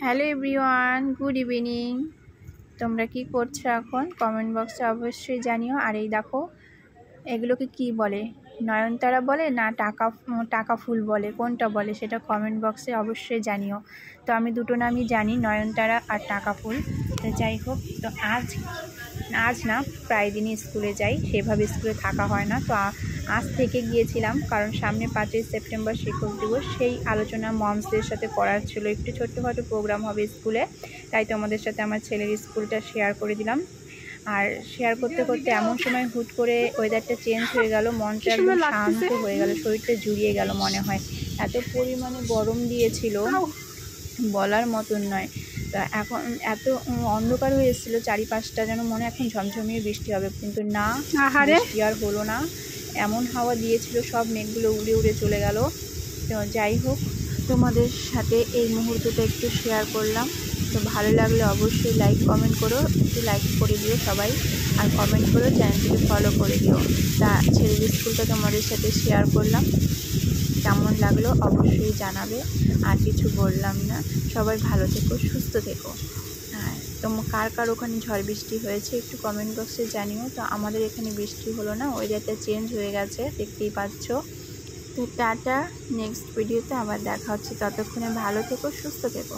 Hello everyone, good evening. তোমরা কি করছো এখন কমেন্ট বক্সে অবশ্যই জানিও। আর এই দেখো, এগুলোকে কি বলে, নয়নতারা বলে না টাকা ফুল বলে, কোনটা বলে সেটা কমেন্ট বক্সে অবশ্যই জানিও। তো আমি দুটো নামই জানি, নয়নতারা আর টাকা ফুল। তো যাই হোক, তো আজ না প্রায় দিনই স্কুলে যাই, সেভাবে স্কুলে থাকা হয় না। তো আজ থেকে গিয়েছিলাম, কারণ সামনে 5ই সেপ্টেম্বর শিক্ষক দিবস, সেই আলোচনা মমসদের সাথে করার ছিল। একটু ছোট্টখাটো প্রোগ্রাম হবে স্কুলে, তাই তোমাদের সাথে আমার ছেলের স্কুলটা শেয়ার করে দিলাম। আর শেয়ার করতে করতে এমন সময় হুট করে ওয়েদারটা চেঞ্জ হয়ে গেল, মনটা একদম শান্ত হয়ে গেল, শরীরটা জুড়িয়ে গেল মনে হয়। এত পরিমাণে গরম দিয়েছিল, বলার মতন নয়। তা এখন এত অন্ধকার হয়ে এসেছিলো চারিপাশটা, যেন মনে এখন ঝমঝমিয়ে বৃষ্টি হবে, কিন্তু না, বৃষ্টি আর হলো না। এমন হাওয়া দিয়েছিল, সব মেঘগুলো উড়ে উড়ে চলে গেল। তো যাই হোক, তোমাদের সাথে এই মুহূর্তটা একটু শেয়ার করলাম। তো ভালো লাগলে অবশ্যই লাইক কমেন্ট করো, একটু লাইক করে দিও সবাই, আর কমেন্ট করো, চ্যানেলটিকে ফলো করে দিও। তা ছেলের স্কুলটা তোমাদের সাথে শেয়ার করলাম, কেমন লাগলো অবশ্যই জানাবে। আর কিছু বললাম না, সবাই ভালো থেকো, সুস্থ থেকো। হ্যাঁ, কার কার ওখানে ঝড় বৃষ্টি হয়েছে একটু কমেন্ট বক্সে জানিও। তো আমাদের এখানে বৃষ্টি হলো না, ওয়েদারটা চেঞ্জ হয়ে গেছে, দেখতেই পাচ্ছ। তো টাটা, নেক্সট ভিডিওতে আবার দেখা হচ্ছে, ততক্ষণে ভালো থেকো, সুস্থ থেকো।